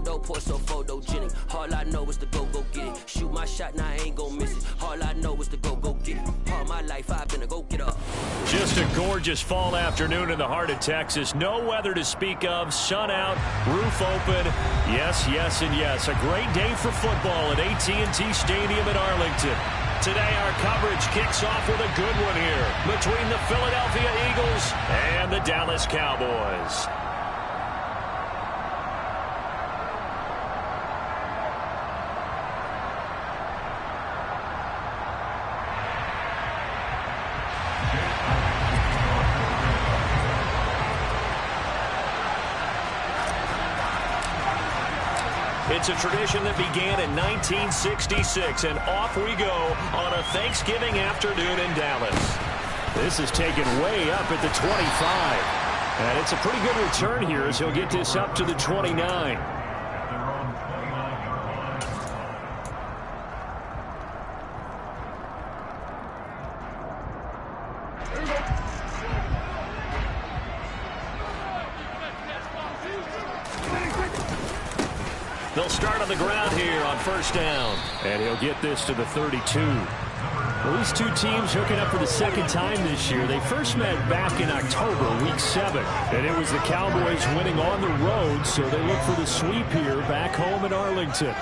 photo, pour so photogenic. All I know is to go get it. Shoot my shot, now I ain't gon' miss it. All I know is to go get it. All my life I've been a go-getter. Just a gorgeous fall afternoon in the heart of Texas. No weather to speak of. Sun out, roof open. Yes, yes, and yes. A great day for football at AT&T Stadium in Arlington. Today our coverage kicks off with a good one here between the Philadelphia Eagles and the Dallas Cowboys. It's a tradition that began in 1966, and off we go on a Thanksgiving afternoon in Dallas. This is taken way up at the 25, and it's a pretty good return here as he'll get this up to the 29. They'll start on the ground here on first down. And he'll get this to the 32. Well, these two teams hooking up for the second time this year. They first met back in October, week 7. And it was the Cowboys winning on the road, so they look for the sweep here back home in Arlington.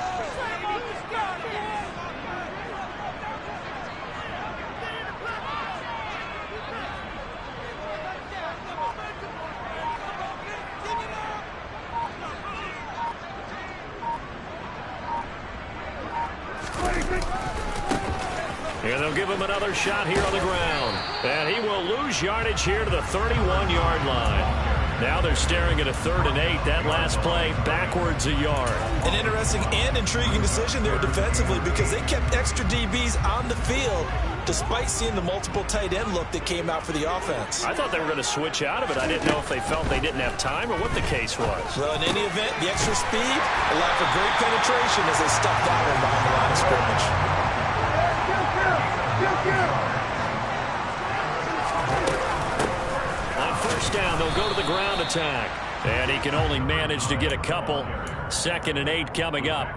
And they'll give him another shot here on the ground. And he will lose yardage here to the 31-yard line. Now they're staring at a 3rd and 8. That last play backwards a yard. An interesting and intriguing decision there defensively because they kept extra DBs on the field despite seeing the multiple tight end look that came out for the offense. I thought they were going to switch out of it. I didn't know if they felt they didn't have time or what the case was. Well, in any event, the extra speed allowed for great penetration as they stuffed that one behind the line of scrimmage. On first down, they'll go to the ground attack. And he can only manage to get a couple. 2nd and 8 coming up.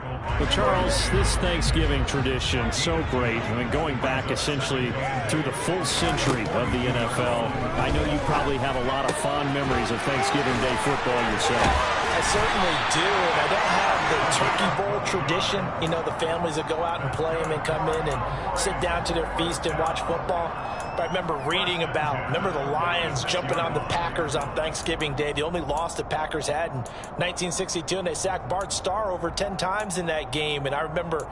Well, Charles, this Thanksgiving tradition, so great. I mean, going back essentially through the full century of the NFL. I know you probably have a lot of fond memories of Thanksgiving Day football yourself. I certainly do, and I don't have the Turkey Bowl tradition. You know, the families that go out and play them and come in and sit down to their feast and watch football. But I remember reading about, the Lions jumping on the Packers on Thanksgiving Day. The only loss the Packers had in 1962, and they sacked Bart Starr over 10 times in that game. And I remember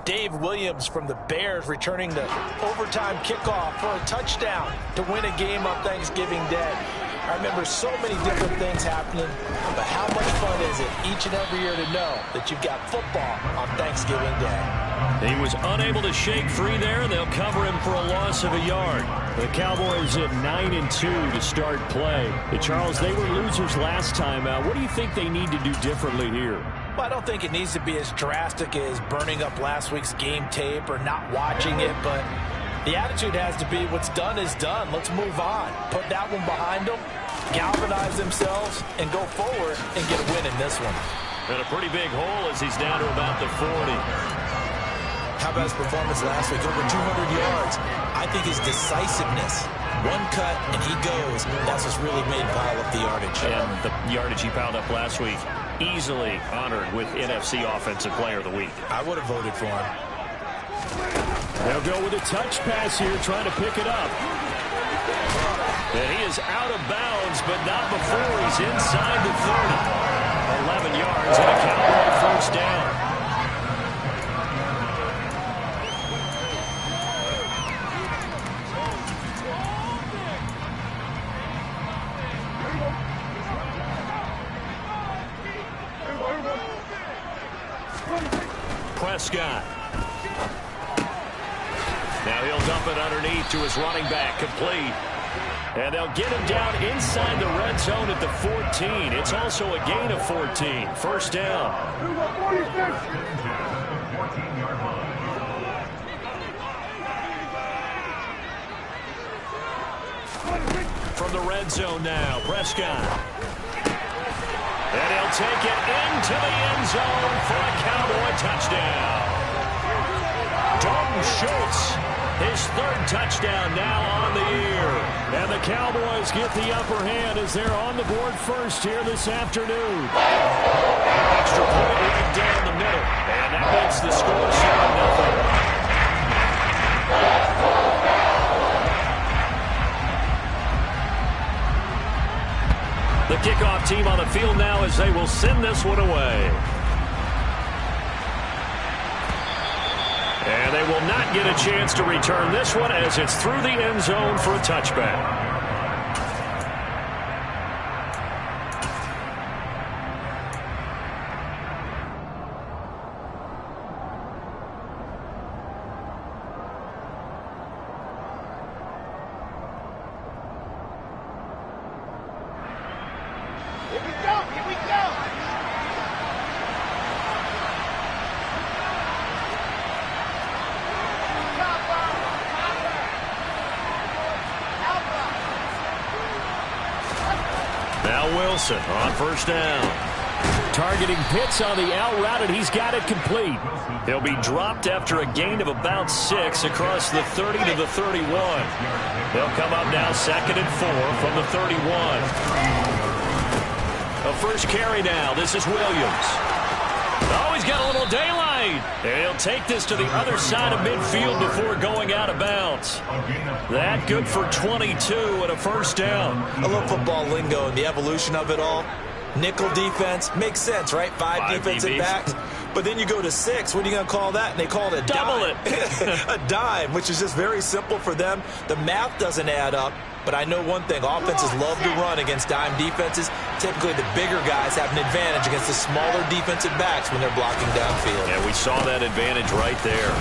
Dave Williams from the Bears returning the overtime kickoff for a touchdown to win a game on Thanksgiving Day. I remember so many different things happening, but how much fun is it each and every year to know that you've got football on Thanksgiving Day? He was unable to shake free there. They'll cover him for a loss of a yard. The Cowboys at 9-2 to start play. Charles, they were losers last time out. What do you think they need to do differently here? Well, I don't think it needs to be as drastic as burning up last week's game tape or not watching it, but the attitude has to be what's done is done. Let's move on. Put that one behind them, galvanize themselves, and go forward and get a win in this one. And a pretty big hole as he's down to about the 40. How about his performance last week? Over 200 yards. I think his decisiveness. One cut, and he goes. That's what's really made him pile up the yardage. And the yardage he piled up last week, easily honored with NFC Offensive Player of the Week. I would have voted for him. They'll go with a touch pass here, trying to pick it up. And he is out of bounds, but not before he's inside the 30. 11 yards and a Cowboy first down. Prescott. Now he'll dump it underneath to his running back, complete. And they'll get him down inside the red zone at the 14. It's also a gain of 14. First down. From the red zone now, Prescott. And he'll take it into the end zone for a Cowboy touchdown. Dalton Schultz, his third touchdown now on the year. And the Cowboys get the upper hand as they're on the board first here this afternoon. Extra point right down the middle. And that makes the score 7-0. The kickoff team on the field now as they will send this one away. And they will not get a chance to return this one as it's through the end zone for a touchback. On first down. Targeting Pitts on the out route, and he's got it complete. He'll be dropped after a gain of about 6 across the 30 to the 31. They'll come up now 2nd and 4 from the 31. A first carry now. This is Williams. Oh, he's got a little daylight. And he'll take this to the other side of midfield before going out of bounds. That good for 22 and a first down. I love football lingo and the evolution of it all. Nickel defense makes sense, right? Five defensive backs. But then you go to 6. What are you going to call that? And they call it a double dime. A dime, which is just very simple for them. The math doesn't add up. But I know one thing. Offenses love to run against dime defenses. Typically, the bigger guys have an advantage against the smaller defensive backs when they're blocking downfield. Yeah, we saw that advantage right there.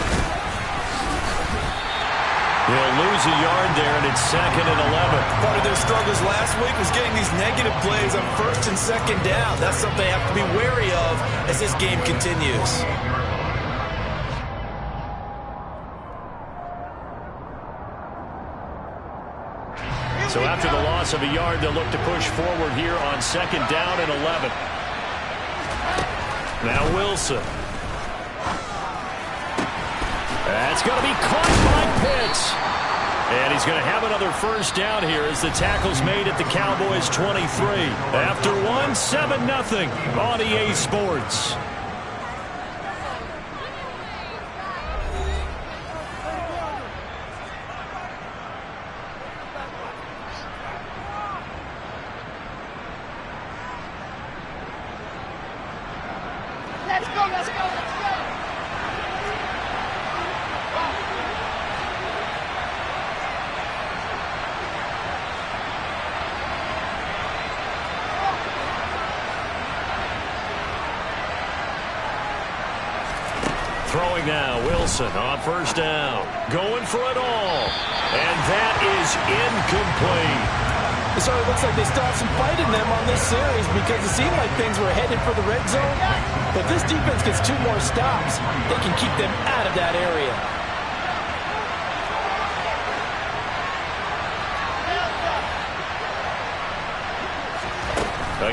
He'll lose a yard there, and it's 2nd and 11. Part of their struggles last week was getting these negative plays on 1st and 2nd down. That's something they have to be wary of as this game continues. So after the loss of a yard, they'll look to push forward here on 2nd down and 11. Now Wilson. That's going to be caught by Pitts. And he's going to have another first down here as the tackle's made at the Cowboys' 23. After one, 7-0 on EA Sports. Throwing now, Wilson on first down. Going for it all. And that is incomplete. It sort of looks like they still have some fight in them on this series because it seemed like things were headed for the red zone. But this defense gets 2 more stops. They can keep them out of that area.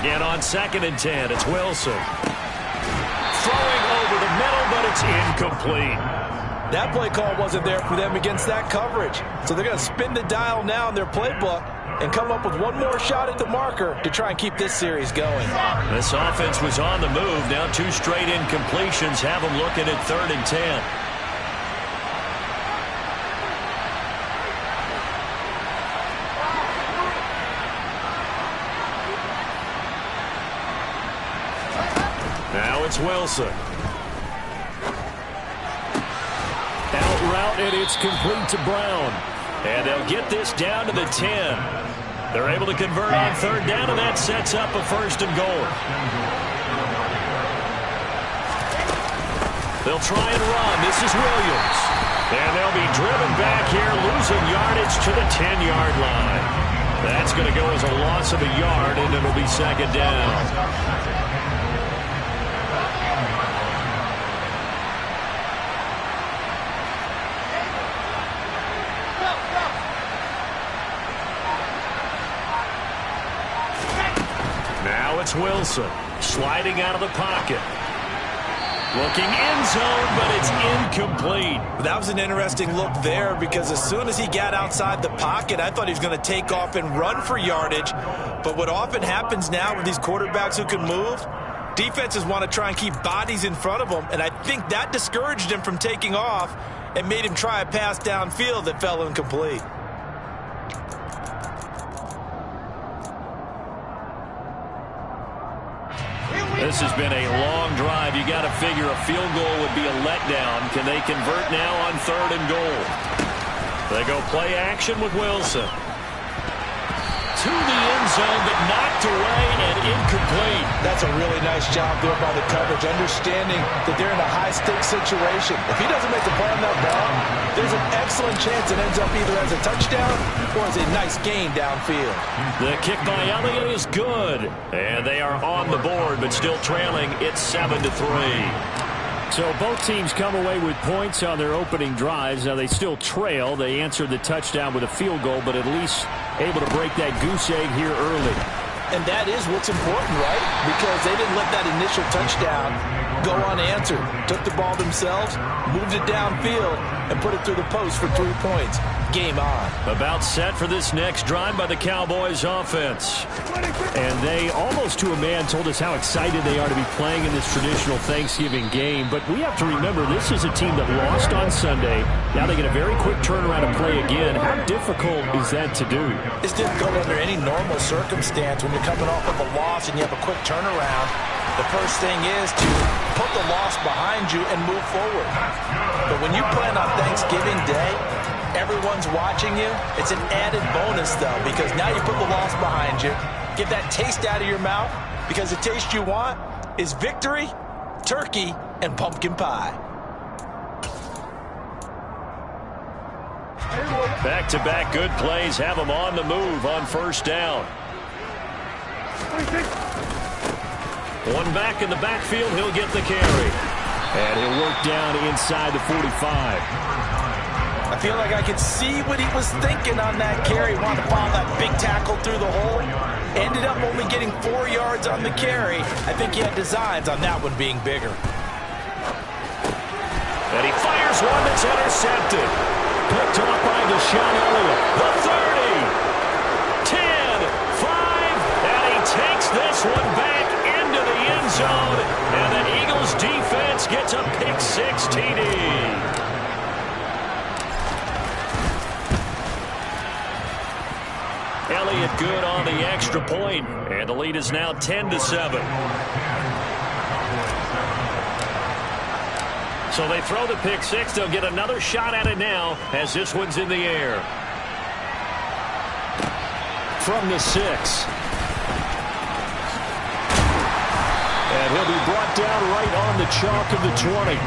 Again on 2nd and 10, it's Wilson. Throwing over the middle, but it's incomplete. That play call wasn't there for them against that coverage. So they're going to spin the dial now in their playbook and come up with one more shot at the marker to try and keep this series going. This offense was on the move. Now 2 straight incompletions have them looking at 3rd and 10. Now it's Wilson. Out route, and it's complete to Brown. And they'll get this down to the 10. They're able to convert on 3rd down, and that sets up a 1st and goal. They'll try and run. This is Williams. And they'll be driven back here, losing yardage to the 10-yard line. That's going to go as a loss of a yard, and it'll be 2nd down. Now it's Wilson. Sliding out of the pocket. Looking end zone, but it's incomplete. That was an interesting look there because as soon as he got outside the pocket, I thought he was going to take off and run for yardage. But what often happens now with these quarterbacks who can move, defenses want to try and keep bodies in front of them, and I think that discouraged him from taking off and made him try a pass downfield that fell incomplete. This has been a long drive. You got to figure a field goal would be a letdown. Can they convert now on 3rd and goal? They go play action with Wilson. To the end zone, but knocked away and incomplete. That's a really nice job there by the coverage, understanding that they're in a high-stakes situation. If he doesn't make the play on that ball, there's an excellent chance it ends up either as a touchdown or as a nice gain downfield. The kick by Elliott is good. And they are on the board, but still trailing. It's 7-3. So both teams come away with points on their opening drives. Now they still trail. They answered the touchdown with a field goal, but at least able to break that goose egg here early. And that is what's important, right? Because they didn't let that initial touchdown go unanswered. Took the ball themselves, moved it downfield, and put it through the post for 3 points. Game on. About set for this next drive by the Cowboys offense. And they, almost to a man, told us how excited they are to be playing in this traditional Thanksgiving game. But we have to remember, this is a team that lost on Sunday. Now they get a very quick turnaround to play again. How difficult is that to do? It's difficult under any normal circumstance when you're coming off of a loss and you have a quick turnaround. The first thing is to put the loss behind you and move forward. But when you play on Thanksgiving Day, everyone's watching you. It's an added bonus, though, because now you put the loss behind you. Get that taste out of your mouth, because the taste you want is victory, turkey, and pumpkin pie. Back-to-back good plays have them on the move on first down. One back in the backfield, he'll get the carry. And he'll work down inside the 45. I feel like I could see what he was thinking on that carry. Wanted to follow that big tackle through the hole. Ended up only getting 4 yards on the carry. I think he had designs on that one being bigger. And he fires one that's intercepted. Picked off by Deshaun Elliott. The 30, 10, 5, and he takes this one back into the end zone. And the Eagles defense gets a pick-6 TD. Elliott good on the extra point, and the lead is now 10-7. So they throw the pick-6. They'll get another shot at it now as this one's in the air. From the 6. And he'll be brought down right on the chalk of the 20.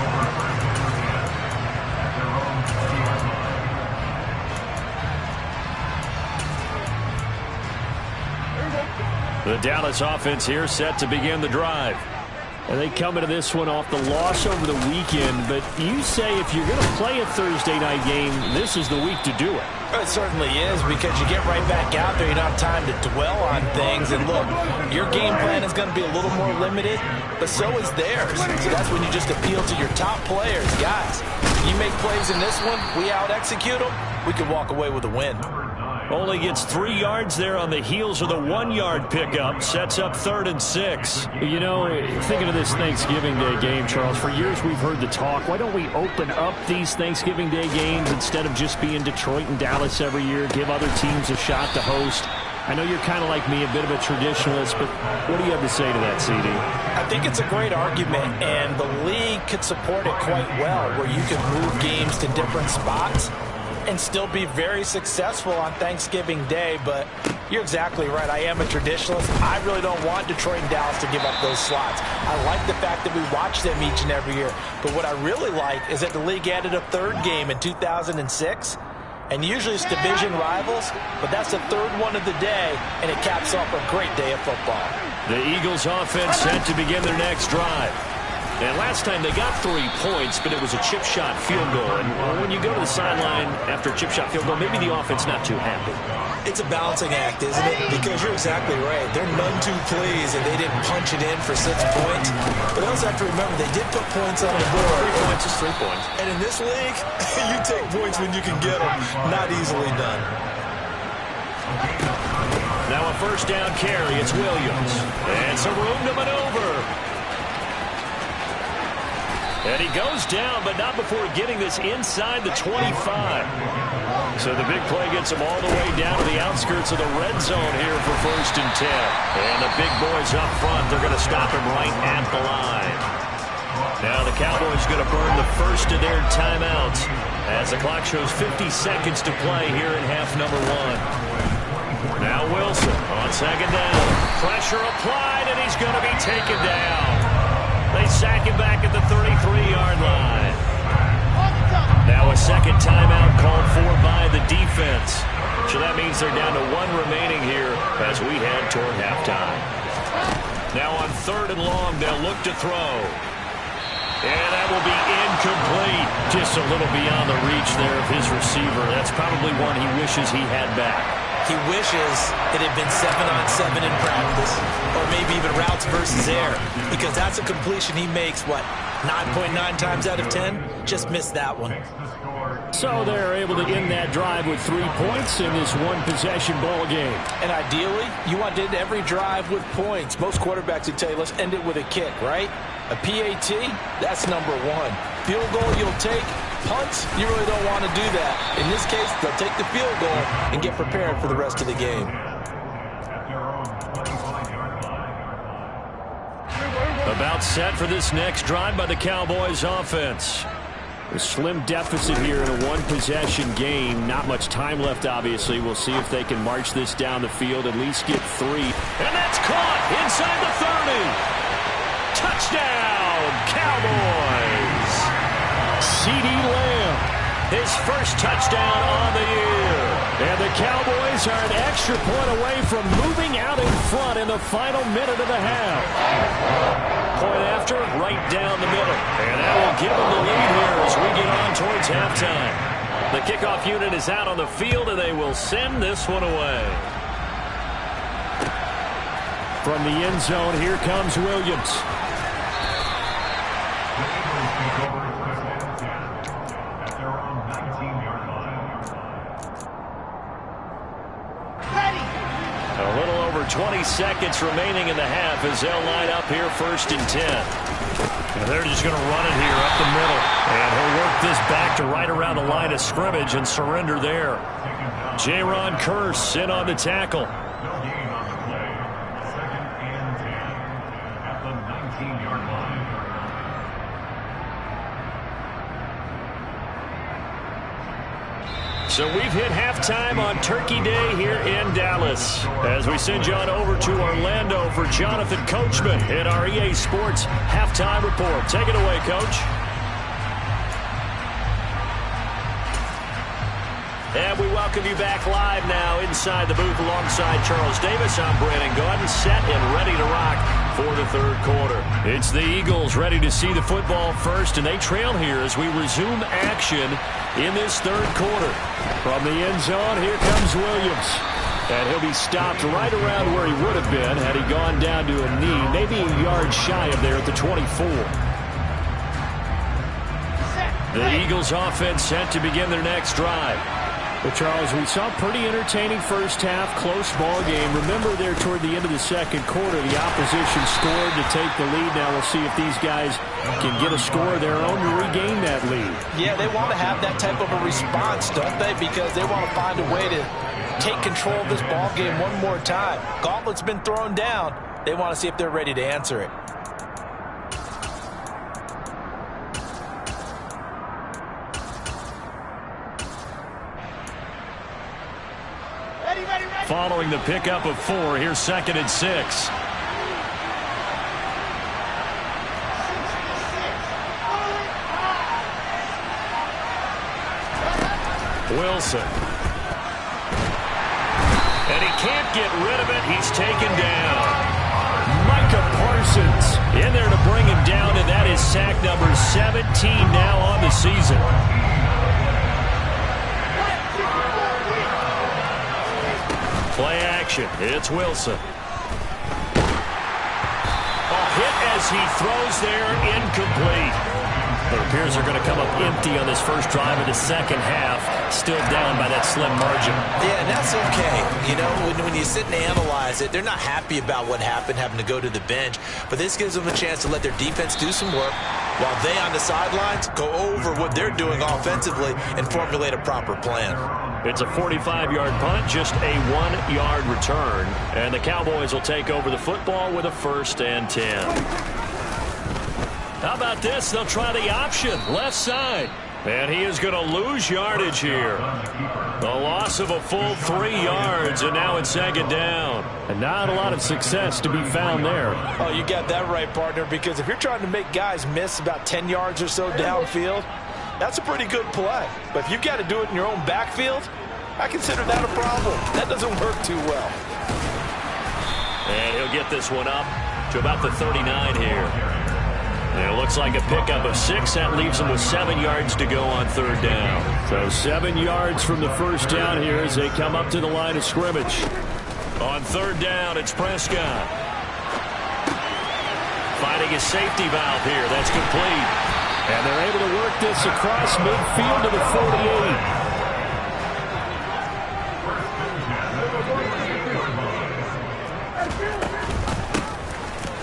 The Dallas offense here set to begin the drive. And they come into this one off the loss over the weekend. But you say if you're going to play a Thursday night game, this is the week to do it. It certainly is, because you get right back out there. You don't have time to dwell on things. And look, your game plan is going to be a little more limited, but so is theirs. So that's when you just appeal to your top players. Guys, you make plays in this one, we out-execute them, we can walk away with a win. Only gets 3 yards there on the heels of the 1-yard pickup. Sets up 3rd and 6. You know, thinking of this Thanksgiving Day game, Charles, for years we've heard the talk. Why don't we open up these Thanksgiving Day games instead of just being Detroit and Dallas every year? Give other teams a shot to host. I know you're kind of like me, a bit of a traditionalist, but what do you have to say to that, CD? I think it's a great argument, and the league could support it quite well, where you can move games to different spots and still be very successful on Thanksgiving Day. But you're exactly right. I am a traditionalist. I really don't want Detroit and Dallas to give up those slots. I like the fact that we watch them each and every year. But what I really like is that the league added a 3rd game in 2006. And usually it's division rivals, but that's the 3rd one of the day, and it caps off a great day of football. The Eagles offense set to begin their next drive. And last time they got 3 points, but it was a chip shot field goal. And when you go to the sideline after a chip shot field goal, maybe the offense not too happy. It's a balancing act, isn't it? Because you're exactly right. They're none too pleased and they didn't punch it in for 6 points. But I also have to remember they did put points on the board. 3 points is 3 points. And in this league, you take points when you can get them. Not easily done. Now a first down carry. It's Williams. And some room to maneuver. And he goes down, but not before getting this inside the 25. So the big play gets him all the way down to the outskirts of the red zone here for 1st and 10. And the big boys up front, they're going to stop him right at the line. Now the Cowboys going to burn the first of their timeouts as the clock shows 50 seconds to play here in half number 1. Now Wilson on 2nd down. Pressure applied, and he's going to be taken down. They sack him back at the 33-yard line. Now a second timeout called for by the defense. So that means they're down to 1 remaining here as we head toward halftime. Now on 3rd and long, they'll look to throw. And that will be incomplete. Just a little beyond the reach there of his receiver. That's probably one he wishes he had back. He wishes it had been 7-on-7 in practice, or maybe even routes versus air, because that's a completion he makes, what, 9.9 times out of 10? Just missed that one. So they're able to end that drive with 3 points in this one-possession ball game. And ideally, you want to end every drive with points. Most quarterbacks would tell you, let's end it with a kick, right? A PAT, that's number 1. Field goal you'll take. Punts, you really don't want to do that. In this case, they'll take the field goal and get prepared for the rest of the game. About set for this next drive by the Cowboys offense. A slim deficit here in a one-possession game. Not much time left, obviously. We'll see if they can march this down the field, at least get 3. And that's caught inside the 30. Touchdown, Cowboys. CeeDee Lamb, his first touchdown on the year. And the Cowboys are an extra point away from moving out in front in the final minute of the half. Point after, right down the middle. And that will give them the lead here as we get on towards halftime. The kickoff unit is out on the field, and they will send this one away. From the end zone, here comes Williams. A little over 20 seconds remaining in the half as they'll line up here 1st and 10. And they're just going to run it here up the middle. And he'll work this back to right around the line of scrimmage and surrender there. Jaron Kearse in on the tackle. So we've hit halftime on Turkey Day here in Dallas. As we send you on over to Orlando for Jonathan Coachman in our EA Sports Halftime Report. Take it away, Coach. And we welcome you back live now inside the booth alongside Charles Davis. I'm Brandon Gordon, set and ready to rock for the 3rd quarter. It's the Eagles ready to see the football first, and they trail here as we resume action in this 3rd quarter. From the end zone, here comes Williams. And he'll be stopped right around where he would have been had he gone down to a knee, maybe a yard shy of there at the 24. The Eagles offense set to begin their next drive. But, Charles, we saw a pretty entertaining first half, close ball game. Remember there toward the end of the 2nd quarter, the opposition scored to take the lead. Now we'll see if these guys can get a score of their own to regain that lead. Yeah, they want to have that type of a response, don't they? Because they want to find a way to take control of this ball game one more time. Gauntlet's been thrown down. They want to see if they're ready to answer it. Following the pickup of 4, here's 2nd and 6. Wilson. And he can't get rid of it. He's taken down. Might Micah Parsons in there to bring him down, and that is sack number 17 now on the season. Play action. It's Wilson. Hit as he throws there, incomplete. It appears they're going to come up empty on this first drive of the second half, still down by that slim margin. Yeah, and that's okay. You know, when you sit and analyze it, they're not happy about what happened, having to go to the bench. But this gives them a chance to let their defense do some work while they on the sidelines go over what they're doing offensively and formulate a proper plan. It's a 45-yard punt, just a 1-yard return. And the Cowboys will take over the football with a 1st and 10. How about this? They'll try the option, left side. And he is going to lose yardage here. The loss of a full 3 yards, and now it's 2nd down. And not a lot of success to be found there. Oh, you got that right, partner, because if you're trying to make guys miss about 10 yards or so downfield, that's a pretty good play. But if you've got to do it in your own backfield, I consider that a problem. That doesn't work too well. And he'll get this one up to about the 39 here. And it looks like a pickup of 6. That leaves him with 7 yards to go on 3rd down. So 7 yards from the first down here as they come up to the line of scrimmage. On 3rd down, it's Prescott. Finding a safety valve here. That's complete. And they're able to work this across midfield to the 48.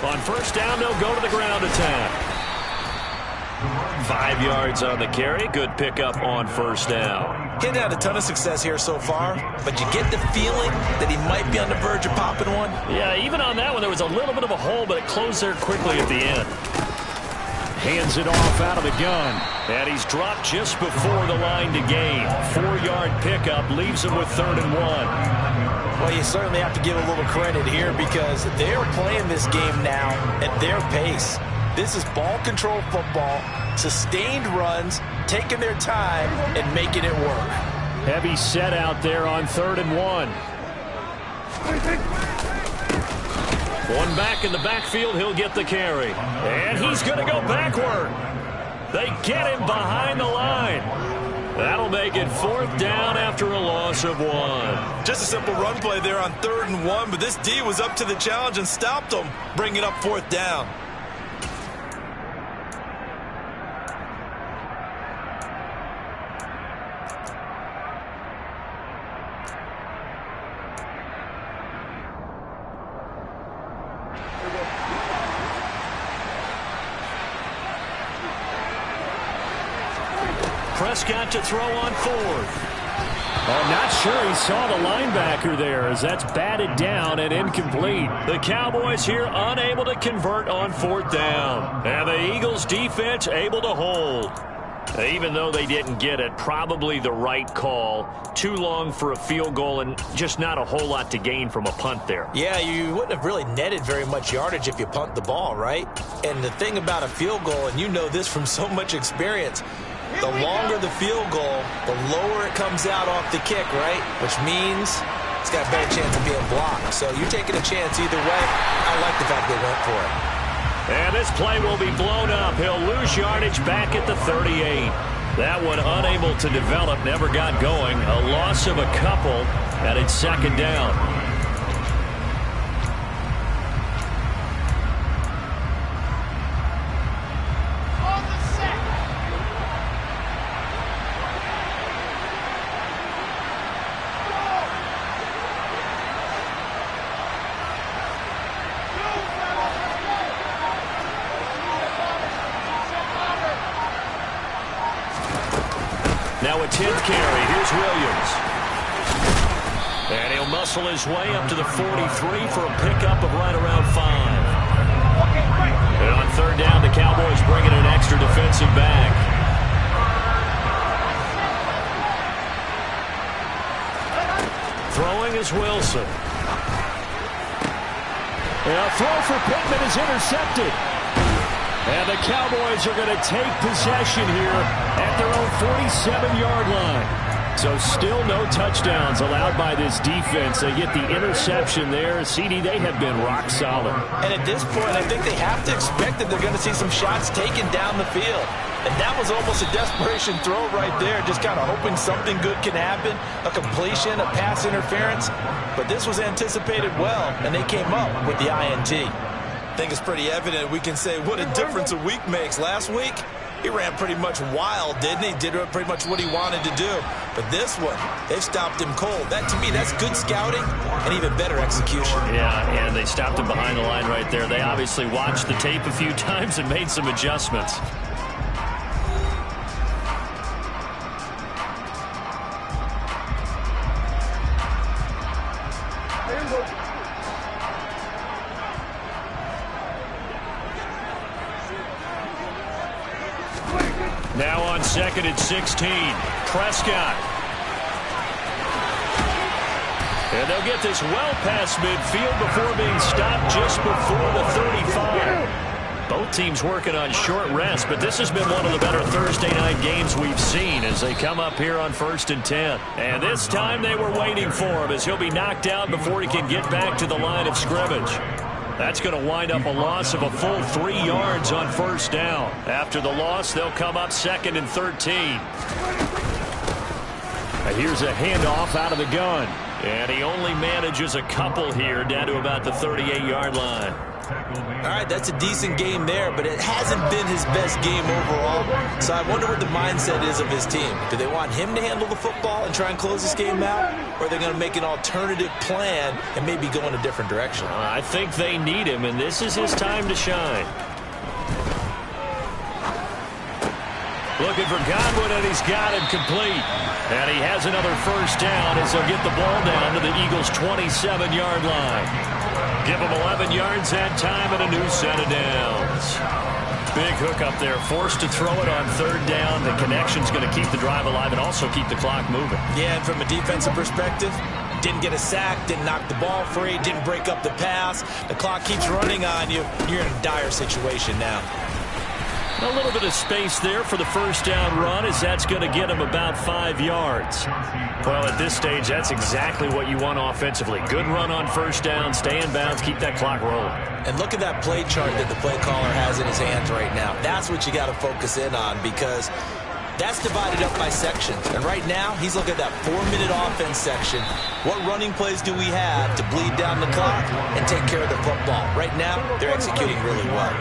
On 1st down, they'll go to the ground attack. 5 yards on the carry. Good pickup on 1st down. He's had a ton of success here so far, but you get the feeling that he might be on the verge of popping one. Yeah, even on that one, there was a little bit of a hole, but it closed there quickly at the end. Hands it off out of the gun. And he's dropped just before the line to gain. 4-yard pickup leaves him with 3rd and 1. Well, you certainly have to give a little credit here because they're playing this game now at their pace. This is ball control football, sustained runs, taking their time and making it work. Heavy set out there on 3rd and 1. One back in the backfield, he'll get the carry. And he's going to go backward. They get him behind the line. That'll make it 4th down after a loss of 1. Just a simple run play there on 3rd and 1, but this D was up to the challenge and stopped them, bringing up 4th down. Prescott to throw on 4th. Oh, not sure he saw the linebacker there as that's batted down and incomplete. The Cowboys here unable to convert on 4th down. And the Eagles defense able to hold. Even though they didn't get it, probably the right call. Too long for a field goal and just not a whole lot to gain from a punt there. Yeah, you wouldn't have really netted very much yardage if you punt the ball, right? And the thing about a field goal, and you know this from so much experience, the longer the field goal, the lower it comes out off the kick, right? Which means it's got a better chance of being blocked. So you're taking a chance either way. I like the fact they went for it. And this play will be blown up. He'll lose yardage back at the 38. That one unable to develop, never got going. A loss of a couple, and it's 2nd down. Now a 10th carry. Here's Williams. And he'll muscle his way up to the 43 for a pickup of right around 5. And on 3rd down, the Cowboys bring in an extra defensive back. Throwing is Wilson. And a throw for Pittman is intercepted. And the Cowboys are going to take possession here at their own 47-yard line. So still no touchdowns allowed by this defense. They get the interception there. CD, they have been rock solid. And at this point, I think they have to expect that they're going to see some shots taken down the field. And that was almost a desperation throw right there, just kind of hoping something good can happen, a completion, a pass interference. But this was anticipated well, and they came up with the INT. I think it's pretty evident. We can say what a difference a week makes. Last week, he ran pretty much wild, didn't he? Did pretty much what he wanted to do. But this one, they stopped him cold. That, to me, that's good scouting and even better execution. Yeah, and they stopped him behind the line right there. They obviously watched the tape a few times and made some adjustments. Now on 2nd and 16, Prescott. And they'll get this well past midfield before being stopped just before the 35. Both teams working on short rest, but this has been one of the better Thursday night games we've seen as they come up here on 1st and 10. And this time they were waiting for him as he'll be knocked down before he can get back to the line of scrimmage. That's going to wind up a loss of a full 3 yards on 1st down. After the loss, they'll come up 2nd and 13. Here's a handoff out of the gun. And he only manages a couple here down to about the 38-yard line. All right, that's a decent game there, but it hasn't been his best game overall. So I wonder what the mindset is of his team. Do they want him to handle the football and try and close this game out? Or are they going to make an alternative plan and maybe go in a different direction? I think they need him, and this is his time to shine. Looking for Godwin, and he's got him complete. And he has another 1st down as they'll get the ball down to the Eagles' 27-yard line. Give them 11 yards that time and a new set of downs. Big hook up there, forced to throw it on 3rd down. The connection's going to keep the drive alive and also keep the clock moving. Yeah, and from a defensive perspective, didn't get a sack, didn't knock the ball free, didn't break up the pass. The clock keeps running on you. You're in a dire situation now. A little bit of space there for the 1st down run as that's going to get him about 5 yards. Well, at this stage, that's exactly what you want offensively. Good run on 1st down, stay in bounds, keep that clock rolling. And look at that play chart that the play caller has in his hands right now. That's what you got to focus in on because that's divided up by sections. And right now, he's looking at that 4-minute offense section. What running plays do we have to bleed down the clock and take care of the football? Right now, they're executing really well.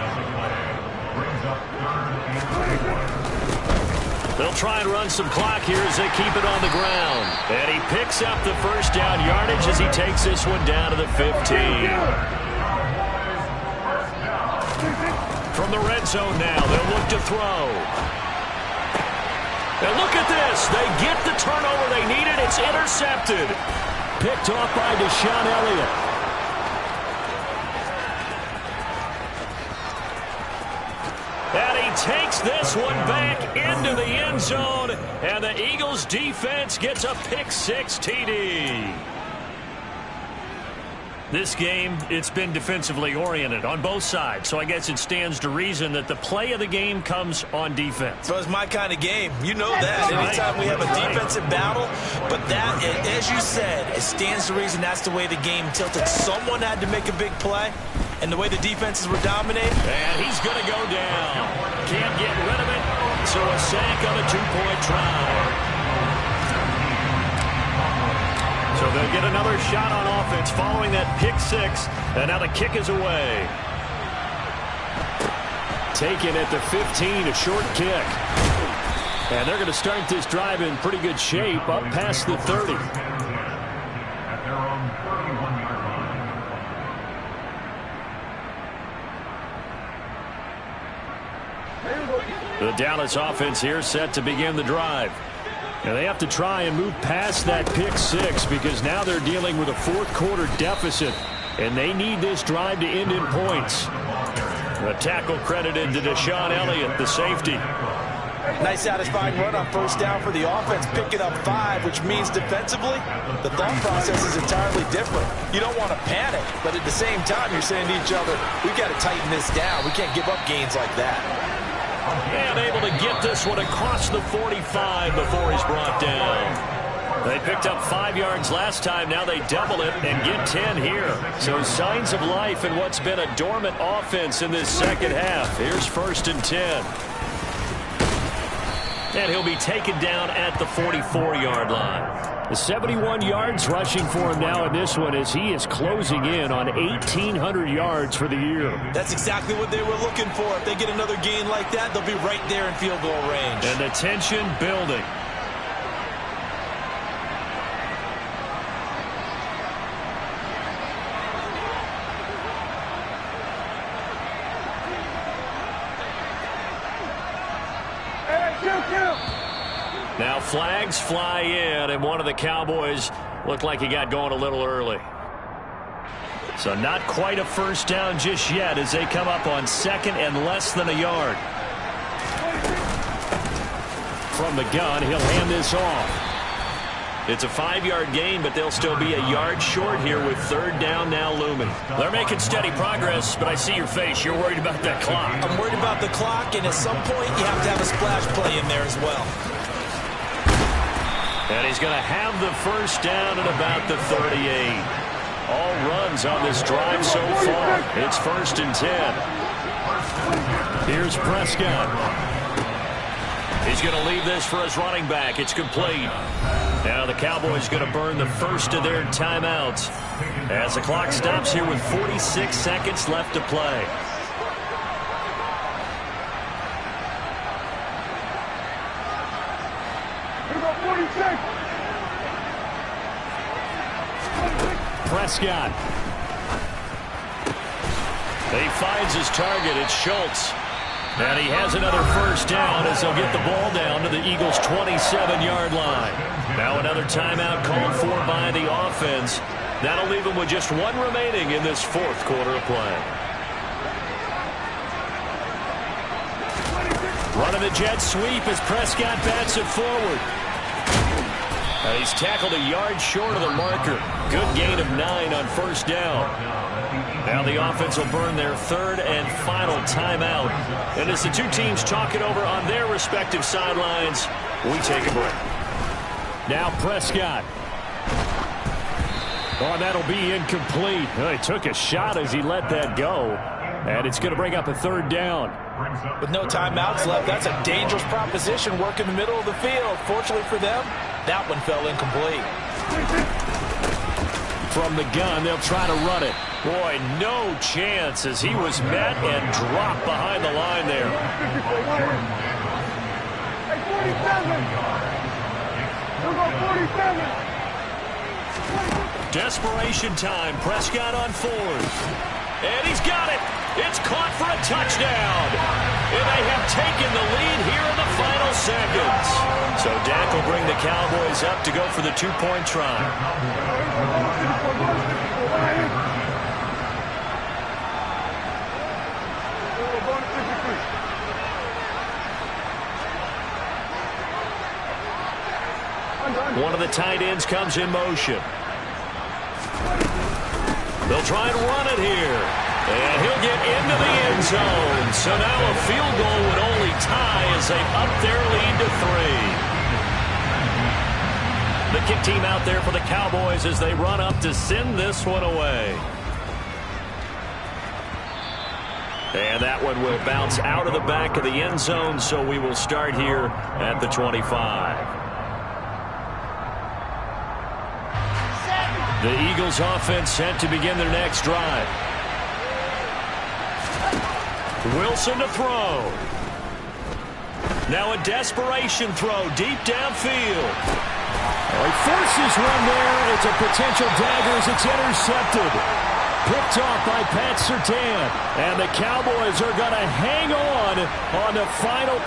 They'll try and run some clock here as they keep it on the ground. And he picks up the 1st down yardage as he takes this one down to the 15. From the red zone now, they'll look to throw. And look at this. They get the turnover they needed. It's intercepted. Picked off by Deshaun Elliott. And he takes this one back into the end zone. And the Eagles defense gets a pick-6 TD. This game, it's been defensively oriented on both sides. So I guess it stands to reason that the play of the game comes on defense. So it's my kind of game. You know that. Anytime we have a defensive battle. But that, as you said, it stands to reason that's the way the game tilted. Someone had to make a big play. And the way the defenses were dominating. And he's going to go down. Can't get rid of it. So a sack on a 2-point try. So they'll get another shot on offense following that pick-6. And now the kick is away. Taken at the 15, a short kick. And they're going to start this drive in pretty good shape up past the 30. The Dallas offense here set to begin the drive. And they have to try and move past that pick-6 because now they're dealing with a 4th-quarter deficit. And they need this drive to end in points. A tackle credited to Deshaun Elliott, the safety. Nice satisfying run on 1st down for the offense, picking up 5, which means defensively, the thought process is entirely different. You don't want to panic, but at the same time, you're saying to each other, we've got to tighten this down. We can't give up gains like that. And able to get this one across the 45 before he's brought down. They picked up 5 yards last time. Now they double it and get 10 here. So signs of life in what's been a dormant offense in this second half. Here's 1st and 10. And he'll be taken down at the 44-yard line. The 71 yards rushing for him now in this one as he is closing in on 1,800 yards for the year. That's exactly what they were looking for. If they get another gain like that, they'll be right there in field goal range. And the tension building. Now flags fly in, and one of the Cowboys looked like he got going a little early. So not quite a first down just yet as they come up on 2nd and less than a yard. From the gun, he'll hand this off. It's a 5-yard gain, but they'll still be a yard short here with 3rd down now looming. They're making steady progress, but I see your face. You're worried about that clock. I'm worried about the clock, and at some point you have to have a splash play in there as well. And he's going to have the first down at about the 38. All runs on this drive so far. It's 1st and 10. Here's Prescott. He's going to leave this for his running back. It's complete. Now the Cowboys going to burn the first of their timeouts as the clock stops here with 46 seconds left to play. Prescott. He finds his target. It's Schultz. And he has another first down as they'll get the ball down to the Eagles' 27-yard line. Now another timeout called for by the offense. That'll leave them with just 1 remaining in this 4th quarter of play. Running the jet sweep as Prescott bats it forward. He's tackled a yard short of the marker. Good gain of 9 on first down. Now the offense will burn their 3rd and final timeout. And as the two teams talk it over on their respective sidelines, we take a break. Now Prescott. Oh, that'll be incomplete. Well, he took a shot as he let that go. And it's going to bring up a 3rd down. With no timeouts left, that's a dangerous proposition. Work in the middle of the field. Fortunately for them, that one fell incomplete. From the gun, they'll try to run it. Boy, no chance as he was met and dropped behind the line there. Desperation time. Prescott on 4th. And he's got it. It's caught for a touchdown. And they have taken the lead here in the final seconds. So Dak will bring the Cowboys up to go for the 2-point try. One of the tight ends comes in motion. They'll try and run it here. And he'll get into the end zone. So now a field goal would only tie as they up their lead to 3. The kick team out there for the Cowboys as they run up to send this one away. And that one will bounce out of the back of the end zone, so we will start here at the 25. The Eagles offense set to begin their next drive. Wilson to throw. Now a desperation throw deep downfield. He forces one there. It's a potential dagger as it's intercepted. Picked off by Pat Surtain. And the Cowboys are going to hang on the final play.